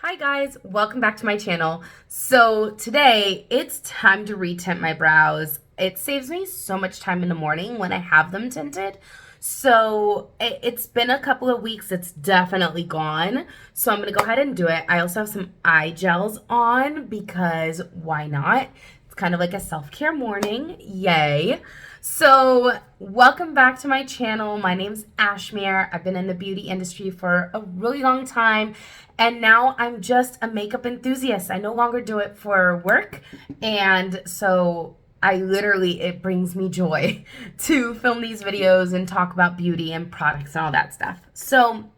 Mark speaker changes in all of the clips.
Speaker 1: Hi guys, welcome back to my channel. So today it's time to retint my brows. It saves me so much time in the morning when I have them tinted. So it's been a couple of weeks, it's definitely gone. So I'm gonna go ahead and do it. I also have some eye gels on because why not? It's kind of like a self-care morning, yay. So welcome back to my channel. My name's Ashmere. I've been in the beauty industry for a really long time, and now I'm just a makeup enthusiast. I no longer do it for work, and so it brings me joy to film these videos and talk about beauty and products and all that stuff. So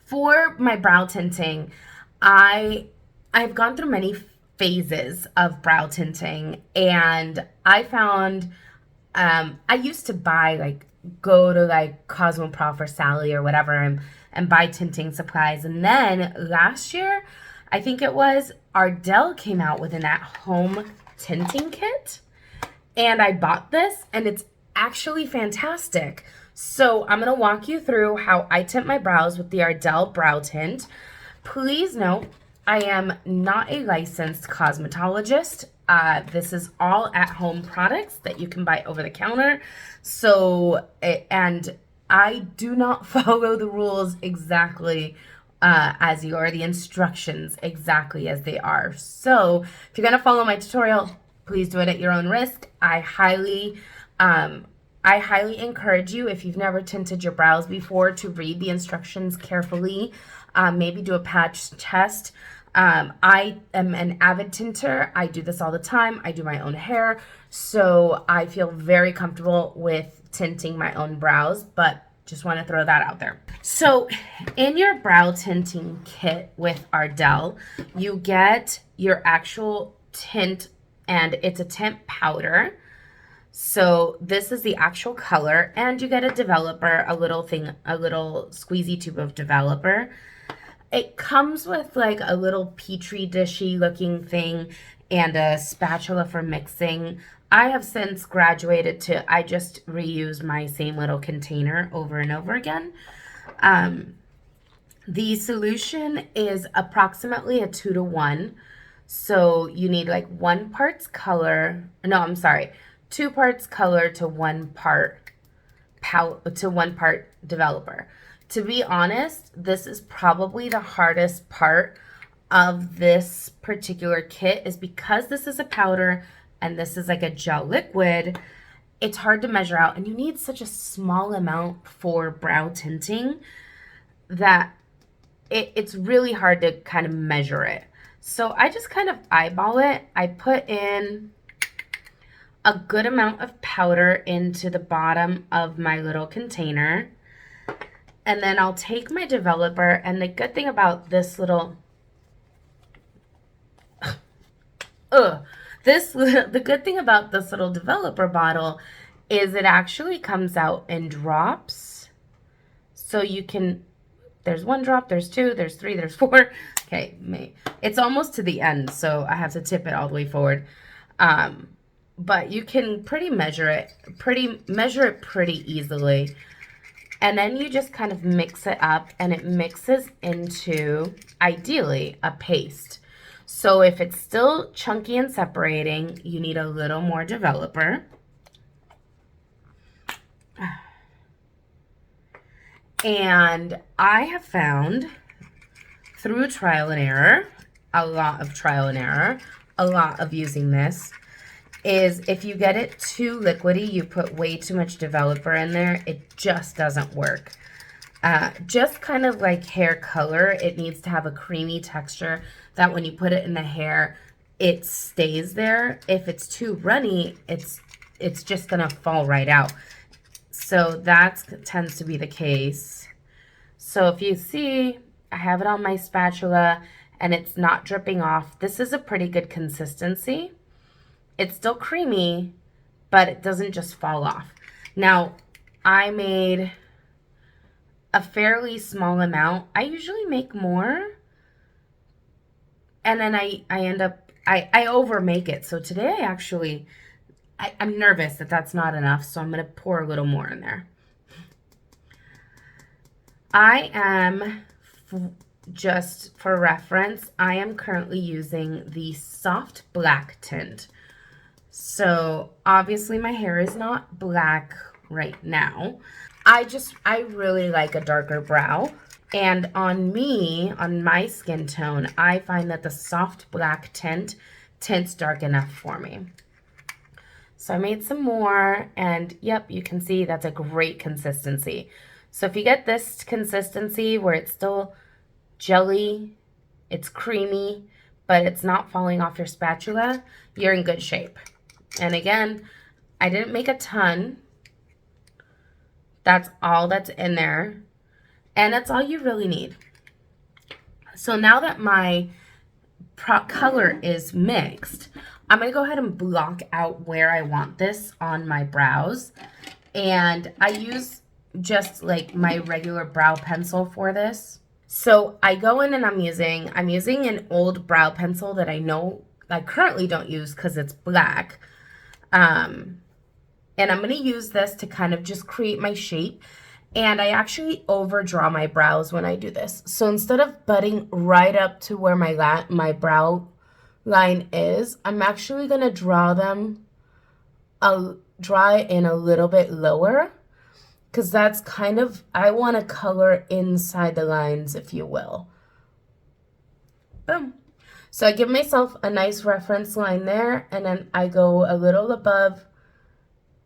Speaker 1: for my brow tinting, I've gone through many phases of brow tinting, and I found I used to go to Cosmoprof or Sally or whatever and buy tinting supplies. And then last year, I think it was, Ardell came out with an at-home tinting kit. And I bought this, and it's actually fantastic. So I'm going to walk you through how I tint my brows with the Ardell Brow Tint. Please note, I am not a licensed cosmetologist. This is all at-home products that you can buy over the counter. And I do not follow the rules exactly as you are, the instructions exactly as they are. So if you're gonna follow my tutorial, please do it at your own risk. I highly encourage you, if you've never tinted your brows before, to read the instructions carefully. Maybe do a patch test. I am an avid tinter. I do this all the time. I do my own hair, so I feel very comfortable with tinting my own brows, but just want to throw that out there. So in your brow tinting kit with Ardell, you get your actual tint, and it's a tint powder. So this is the actual color, and you get a developer, a little squeezy tube of developer. It comes with like a little petri dishy looking thing and a spatula for mixing. I have since graduated to, I just reuse my same little container over and over again. The solution is approximately a 2-to-1. So you need like 2 parts color to 1 part developer. To be honest, this is probably the hardest part of this particular kit, is because this is a powder and this is like a gel liquid. It's hard to measure out, and you need such a small amount for brow tinting that it's really hard to kind of measure it. So I just kind of eyeball it. I put in a good amount of powder into the bottom of my little container. And then I'll take my developer, and the good thing about this little, the good thing about this little developer bottle is it actually comes out in drops. So you can, there's 1 drop, there's 2, there's 3, there's 4. Okay, it's almost to the end, so I have to tip it all the way forward. But you can measure it pretty easily. And then you just kind of mix it up, and it mixes into, ideally, a paste. So if it's still chunky and separating, you need a little more developer. And I have found, through trial and error, a lot of using this, is if you get it too liquidy, you put way too much developer in there, it just doesn't work. Just kind of like hair color, it needs to have a creamy texture that when you put it in the hair, it stays there. If it's too runny, it's just gonna fall right out. So that tends to be the case. So if you see, I have it on my spatula and it's not dripping off. This is a pretty good consistency. It's still creamy, but it doesn't just fall off. Now, I made a fairly small amount. I usually make more, and then I over make it. So today I'm nervous that that's not enough, so I'm gonna pour a little more in there. I am just for reference, I am currently using the soft black tint. So obviously my hair is not black right now. I really like a darker brow. And on me, on my skin tone, I find that the soft black tint tints dark enough for me. So I made some more, and yep, you can see that's a great consistency. So if you get this consistency where it's still jelly, it's creamy, but it's not falling off your spatula, you're in good shape. And again, I didn't make a ton. That's all that's in there. And that's all you really need. So now that my color is mixed, I'm going to go ahead and block out where I want this on my brows. And I use just like my regular brow pencil for this. So I go in and I'm using an old brow pencil that I know I currently don't use because it's black. And I'm going to use this to kind of just create my shape. And I actually overdraw my brows when I do this. So instead of butting right up to where my brow line is, I'm actually going to draw in a little bit lower. Because that's kind of, I want to color inside the lines, if you will. Boom. So I give myself a nice reference line there. And then I go a little above.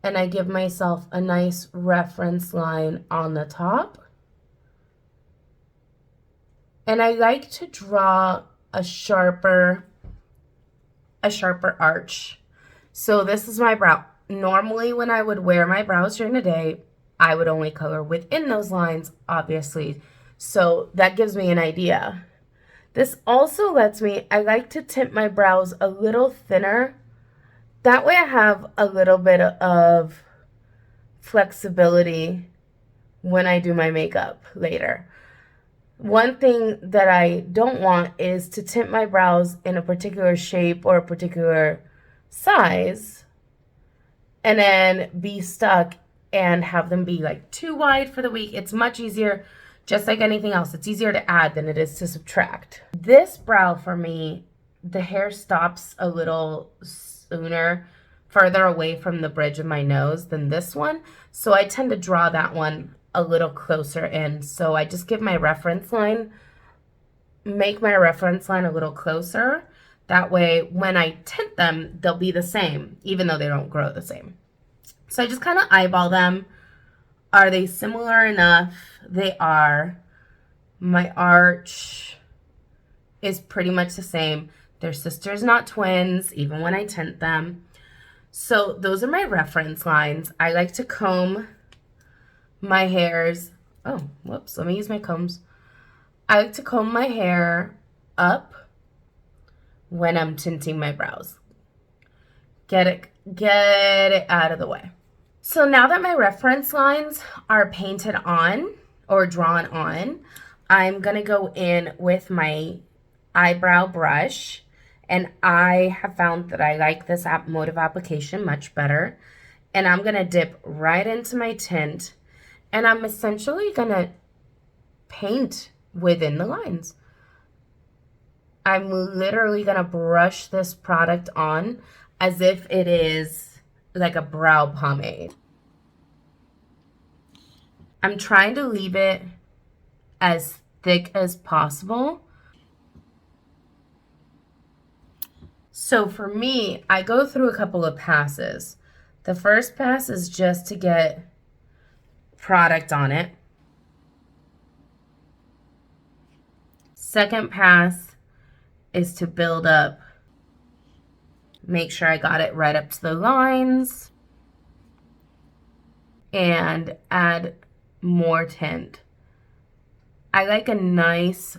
Speaker 1: And I give myself a nice reference line on the top. And I like to draw a sharper arch. So this is my brow. Normally when I would wear my brows during the day, I would only color within those lines, obviously. So that gives me an idea. This also lets me, I like to tint my brows a little thinner. That way I have a little bit of flexibility when I do my makeup later. One thing that I don't want is to tint my brows in a particular shape or a particular size and then be stuck and have them be like too wide for the week. It's much easier, just like anything else. It's easier to add than it is to subtract. This brow for me, the hair stops a little sooner, further away from the bridge of my nose than this one. So I tend to draw that one a little closer in. So I just give my reference line, make my reference line a little closer. That way, when I tint them, they'll be the same, even though they don't grow the same. So I just kind of eyeball them. Are they similar enough? They are. My arch is pretty much the same. They're sisters, not twins, even when I tint them. So those are my reference lines. I like to comb my hairs. Oh, whoops, let me use my combs. I like to comb my hair up when I'm tinting my brows. Get it out of the way. So now that my reference lines are painted on or drawn on, I'm gonna go in with my eyebrow brush. And I have found that I like this mode of application much better. And I'm going to dip right into my tint. And I'm essentially going to paint within the lines. I'm literally going to brush this product on as if it is like a brow pomade. I'm trying to leave it as thick as possible. So for me, I go through a couple of passes. The first pass is just to get product on it. Second pass is to build up, make sure I got it right up to the lines, and add more tint. I like a nice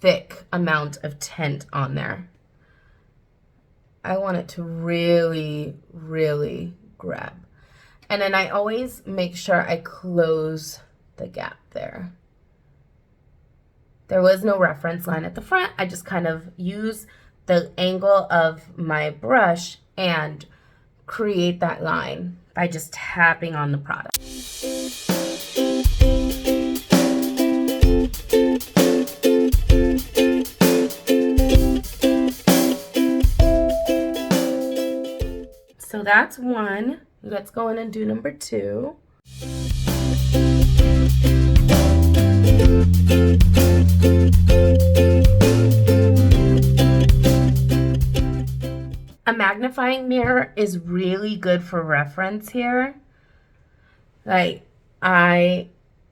Speaker 1: thick amount of tint on there. I want it to really, really grab. And then I always make sure I close the gap there. There was no reference line at the front. I just kind of use the angle of my brush and create that line by just tapping on the product. that's one. Let's go in and do number two. A magnifying mirror is really good for reference here. Like, I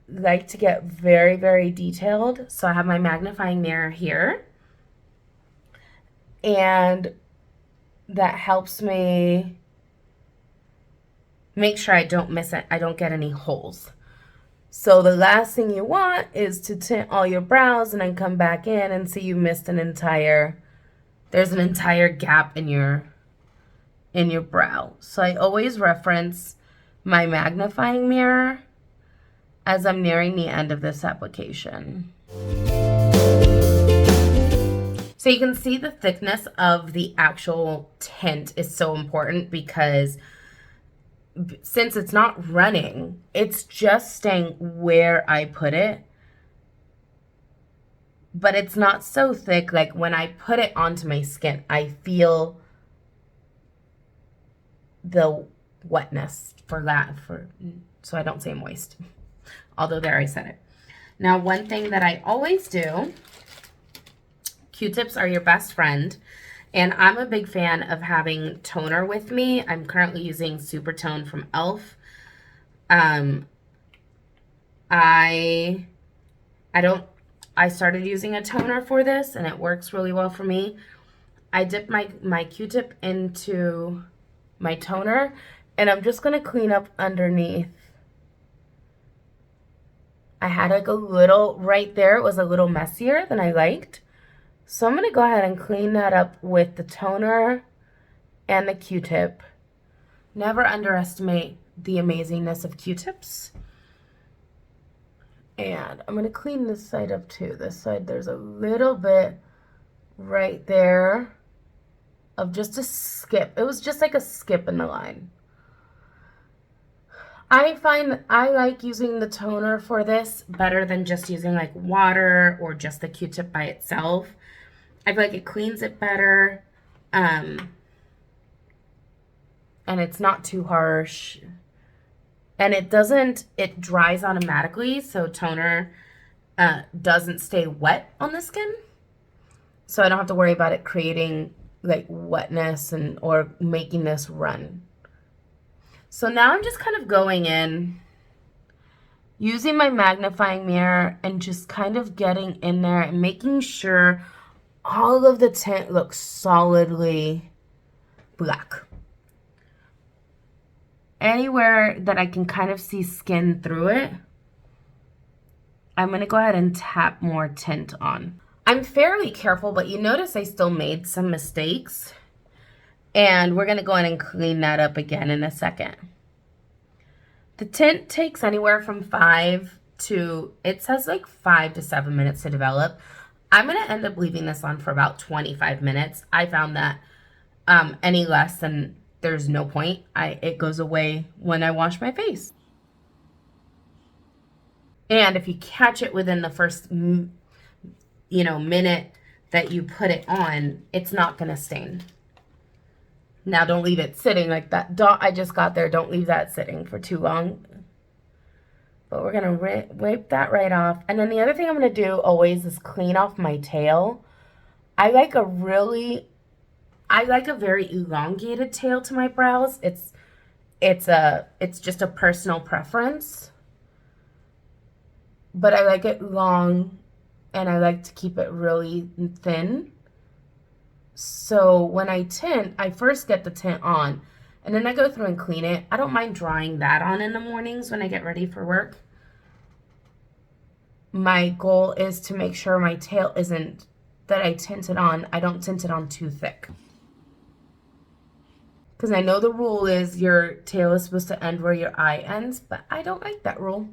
Speaker 1: like to get very, very detailed. So I have my magnifying mirror here. And that helps me make sure I don't miss it. I don't get any holes. So the last thing you want is to tint all your brows and then come back in and see you missed there's an entire gap in your brow. So I always reference my magnifying mirror as I'm nearing the end of this application. So you can see the thickness of the actual tint is so important because since it's not running, it's just staying where I put it. But it's not so thick. Like when I put it onto my skin, I feel the wetness so I don't say moist. Although there I said it. Now, one thing that I always do, Q-tips are your best friend. And I'm a big fan of having toner with me. I'm currently using Super Tone from e.l.f. I started using a toner for this and it works really well for me. I dip my Q-tip into my toner and I'm just gonna clean up underneath. I had like a little right there, it was a little messier than I liked. So I'm gonna go ahead and clean that up with the toner and the Q-tip. Never underestimate the amazingness of Q-tips. And I'm gonna clean this side up too. This side, there's a little bit right there of just a skip. It was just like a skip in the line. I find I like using the toner for this better than just using like water or just the Q-tip by itself. I feel like it cleans it better. And it's not too harsh. And it dries automatically, so toner doesn't stay wet on the skin. So I don't have to worry about it creating like wetness or making this run. So now I'm just kind of going in, using my magnifying mirror and just kind of getting in there and making sure all of the tint looks solidly black. Anywhere that I can kind of see skin through it, I'm going to go ahead and tap more tint on. I'm fairly careful, but you notice I still made some mistakes. And we're going to go in and clean that up again in a second. The tint takes anywhere from 5 to 7 minutes to develop. I'm going to end up leaving this on for about 25 minutes. I found that any less than there's no point. It goes away when I wash my face. And if you catch it within the first minute that you put it on, it's not going to stain. Now don't leave it sitting like that dot I just got there. Don't leave that sitting for too long. But we're going to wipe that right off. And then the other thing I'm going to do always is clean off my tail. I like a very elongated tail to my brows. It's just a personal preference. But I like it long and I like to keep it really thin. So when I tint, I first get the tint on and then I go through and clean it. I don't mind drying that on in the mornings when I get ready for work. My goal is to make sure my tail isn't, that I tint it on, I don't tint it on too thick. Because I know the rule is your tail is supposed to end where your eye ends, but I don't like that rule.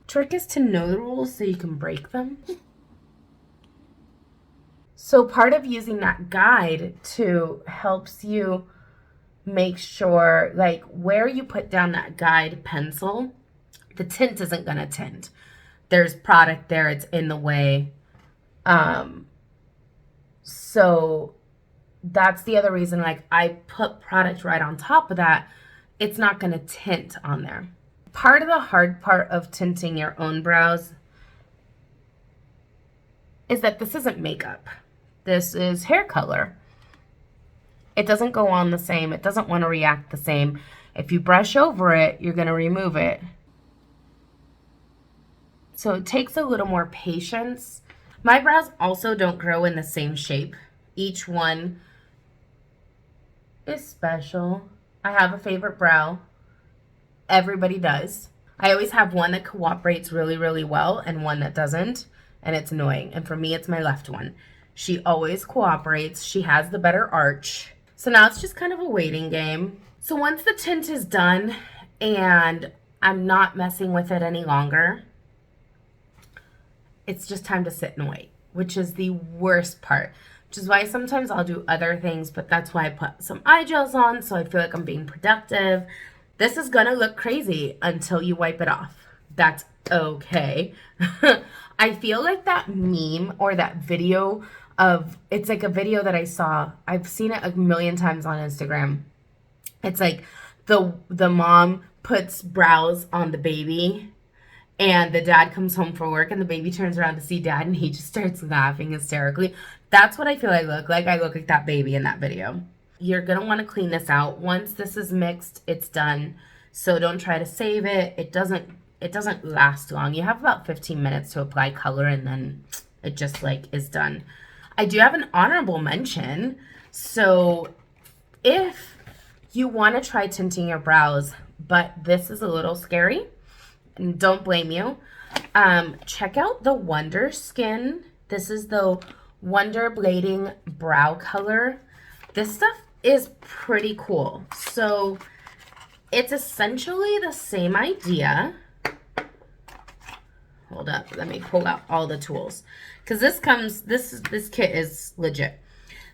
Speaker 1: Trick is to know the rules so you can break them. So part of using that guide too helps you make sure, like where you put down that guide pencil, the tint isn't gonna tint. There's product there, it's in the way. So that's the other reason, like, I put product right on top of that. It's not going to tint on there. Part of the hard part of tinting your own brows is that this isn't makeup. This is hair color. It doesn't go on the same. It doesn't want to react the same. If you brush over it, you're going to remove it. So it takes a little more patience. My brows also don't grow in the same shape. Each one is special. I have a favorite brow. Everybody does. I always have one that cooperates really, really well and one that doesn't, and it's annoying. And for me, it's my left one. She always cooperates. She has the better arch. So now it's just kind of a waiting game. So once the tint is done and I'm not messing with it any longer, it's just time to sit and wait, which is the worst part. Which is why sometimes I'll do other things, but that's why I put some eye gels on so I feel like I'm being productive. This is gonna look crazy until you wipe it off. That's okay. I feel like that meme or that video of, it's like a video that I saw. I've seen it a million times on Instagram. It's like the mom puts brows on the baby and the dad comes home from work and the baby turns around to see dad and he just starts laughing hysterically. That's what I feel I look like. I look like that baby in that video. You're going to want to clean this out. Once this is mixed, it's done. So don't try to save it. It doesn't last long. You have about 15 minutes to apply color and then it just like is done. I do have an honorable mention. So if you want to try tinting your brows, but this is a little scary, and don't blame you, check out the Wonder Skin. This is the Wonder Blading Brow Color. This stuff is pretty cool. So it's essentially the same idea. Hold up, let me pull out all the tools. Because this kit is legit.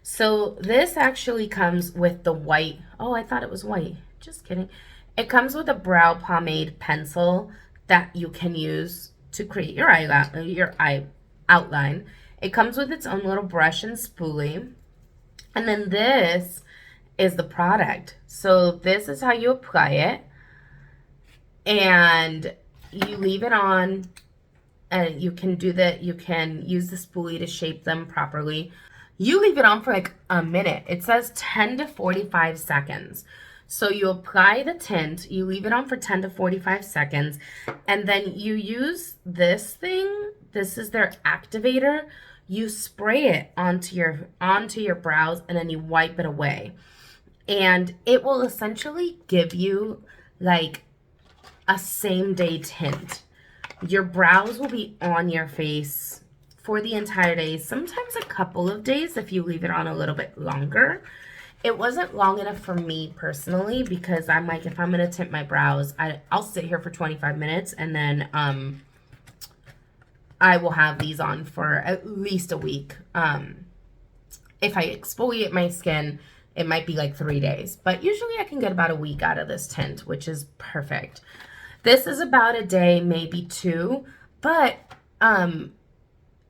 Speaker 1: So this actually comes with the white. Oh, I thought it was white. Just kidding. It comes with a brow pomade pencil that you can use to create your eye outline. It comes with its own little brush and spoolie. And then this is the product. So this is how you apply it. And you leave it on, and you can use the spoolie to shape them properly. You leave it on for like a minute. It says 10 to 45 seconds. So you apply the tint, you leave it on for 10 to 45 seconds, and then you use this thing. This is their activator. You spray it onto your brows and then you wipe it away. And it will essentially give you like a same day tint. Your brows will be on your face for the entire day, sometimes a couple of days if you leave it on a little bit longer. It wasn't long enough for me personally because I'm like, if I'm going to tint my brows, I'll sit here for 25 minutes and then I will have these on for at least a week. If I exfoliate my skin, it might be like 3 days, but usually I can get about a week out of this tint, which is perfect. This is about a day, maybe 2, but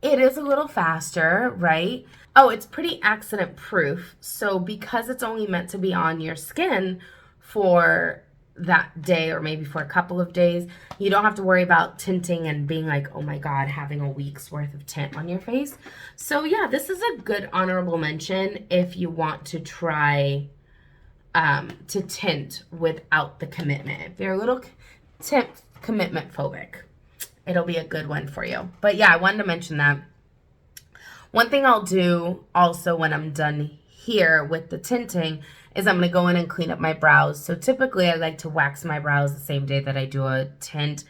Speaker 1: it is a little faster, right? Oh, it's pretty accident proof. So because it's only meant to be on your skin for that day or maybe for a couple of days, you don't have to worry about tinting and being like, oh my God, having a week's worth of tint on your face. So yeah, this is a good honorable mention if you want to try to tint without the commitment. If you're a little tint commitment phobic, it'll be a good one for you. But yeah, I wanted to mention that. One thing I'll do also when I'm done here with the tinting is I'm going to go in and clean up my brows. So typically I like to wax my brows the same day that I do a tint.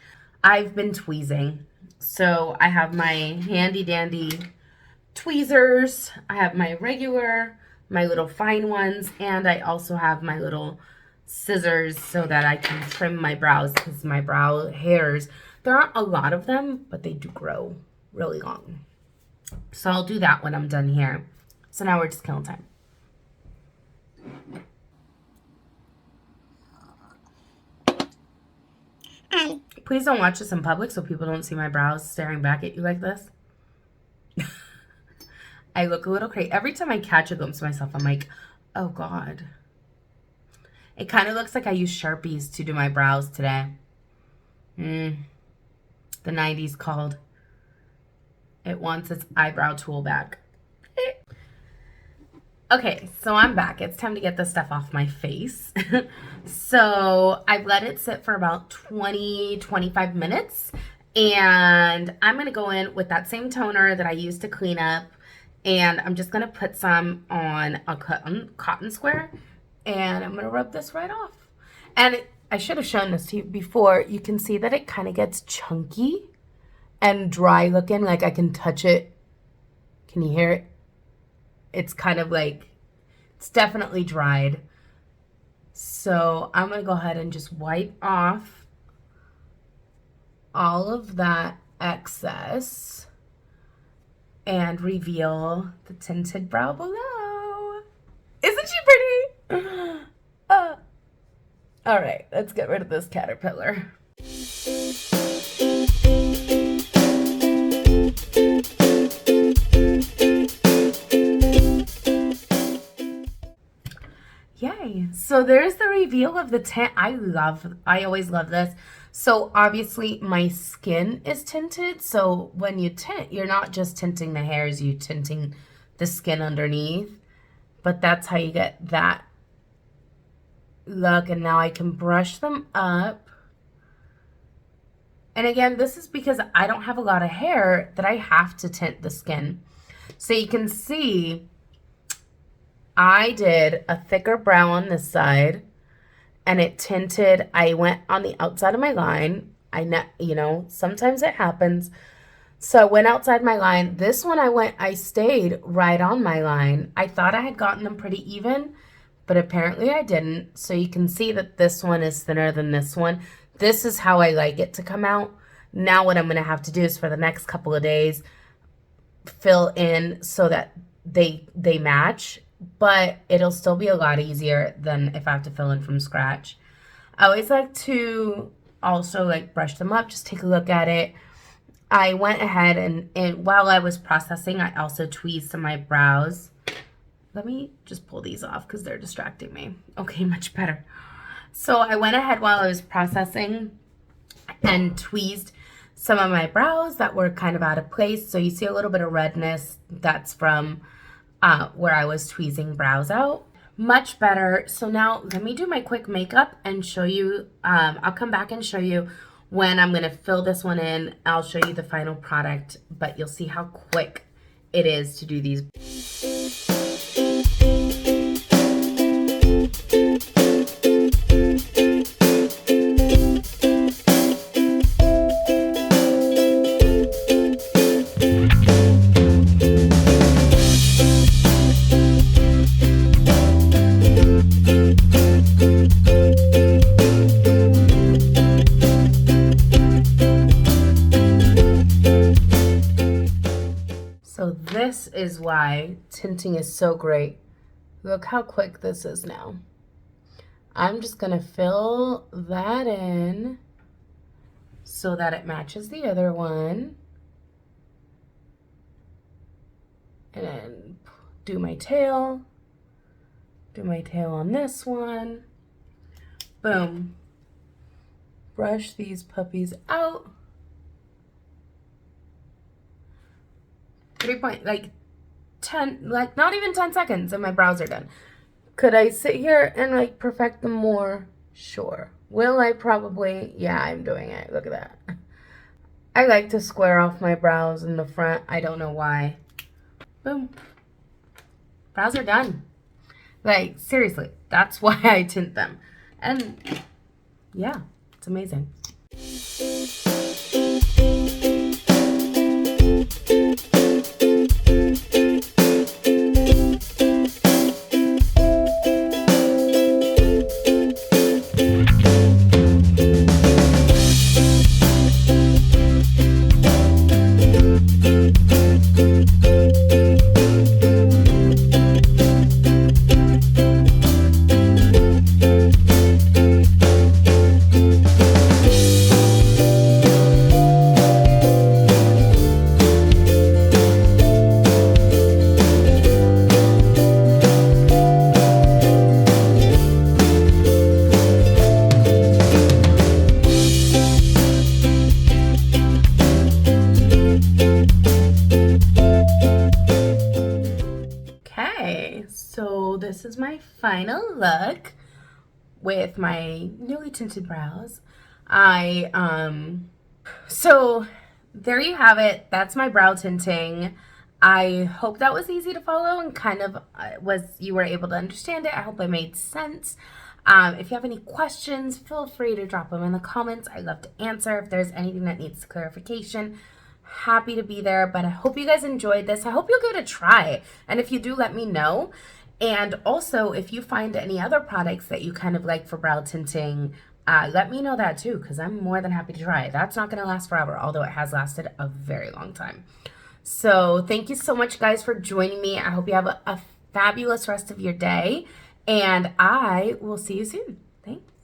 Speaker 1: I've been tweezing. So I have my handy dandy tweezers. I have my regular, my little fine ones, and I also have my little scissors so that I can trim my brows because my brow hairs, there aren't a lot of them, but they do grow really long. So I'll do that when I'm done here. So now we're just killing time. Please don't watch this in public so people don't see my brows staring back at you like this. I look a little crazy. Every time I catch a glimpse of myself, I'm like, oh God. It kind of looks like I used Sharpies to do my brows today. The 90s called. It wants its eyebrow tool back. Okay, so I'm back. It's time to get this stuff off my face. So I've let it sit for about 20-25 minutes. And I'm going to go in with that same toner that I used to clean up. And I'm just going to put some on a cotton square. And I'm going to rub this right off. And I should have shown this to you before. You can see that it kind of gets chunky and dry looking. Like I can touch it. Can you hear it? It's kind of like, it's definitely dried. So I'm going to go ahead and just wipe off all of that excess and reveal the tinted brow below. Isn't she pretty? All right, let's get rid of this caterpillar. Yay. So there's the reveal of the tint. I always love this. So obviously my skin is tinted. So when you tint, you're not just tinting the hairs, you're tinting the skin underneath. But that's how you get that look. And now I can brush them up. And again, this is because I don't have a lot of hair that I have to tint the skin. So you can see I did a thicker brow on this side and it tinted. I went on the outside of my line. Sometimes it happens. So I went outside my line. This one I stayed right on my line. I thought I had gotten them pretty even, but apparently I didn't. So you can see that this one is thinner than this one. This is how I like it to come out. Now what I'm going to have to do is for the next couple of days, fill in so that they match. But it'll still be a lot easier than if I have to fill in from scratch. I always like to also brush them up, just take a look at it. I went ahead and while I was processing, I also tweezed some of my brows. Let me just pull these off because they're distracting me. Okay, much better. So I went ahead while I was processing and tweezed some of my brows that were kind of out of place. So you see a little bit of redness. That's from where I was tweezing brows out. Much better. So now let me do my quick makeup and show you. I'll come back and show you when I'm going to fill this one in. I'll show you the final product, but you'll see how quick it is to do these. This is why tinting is so great. Look how quick this is now. I'm just going to fill that in so that it matches the other one. And then do my tail. Do my tail on this one. Boom. Brush these puppies out. 10, not even 10 seconds and my brows are done. Could I sit here and perfect them more? Sure. Will I? Probably. Yeah, I'm doing it. Look at that. I like to square off my brows in the front. I don't know why. Boom. Brows are done. Seriously, that's why I tint them. And yeah, it's amazing. this is my final look with my newly tinted brows. So there you have it. That's my brow tinting. I hope that was easy to follow and kind of you were able to understand it. I hope I made sense. If you have any questions, feel free to drop them in the comments. I'd love to answer. If there's anything that needs clarification, happy to be there. But I hope you guys enjoyed this. I hope you'll give it a try. And if you do, let me know. And also, if you find any other products that you kind of like for brow tinting, let me know that too, because I'm more than happy to try. That's not going to last forever, although it has lasted a very long time. So thank you so much, guys, for joining me. I hope you have a fabulous rest of your day, and I will see you soon. Thanks.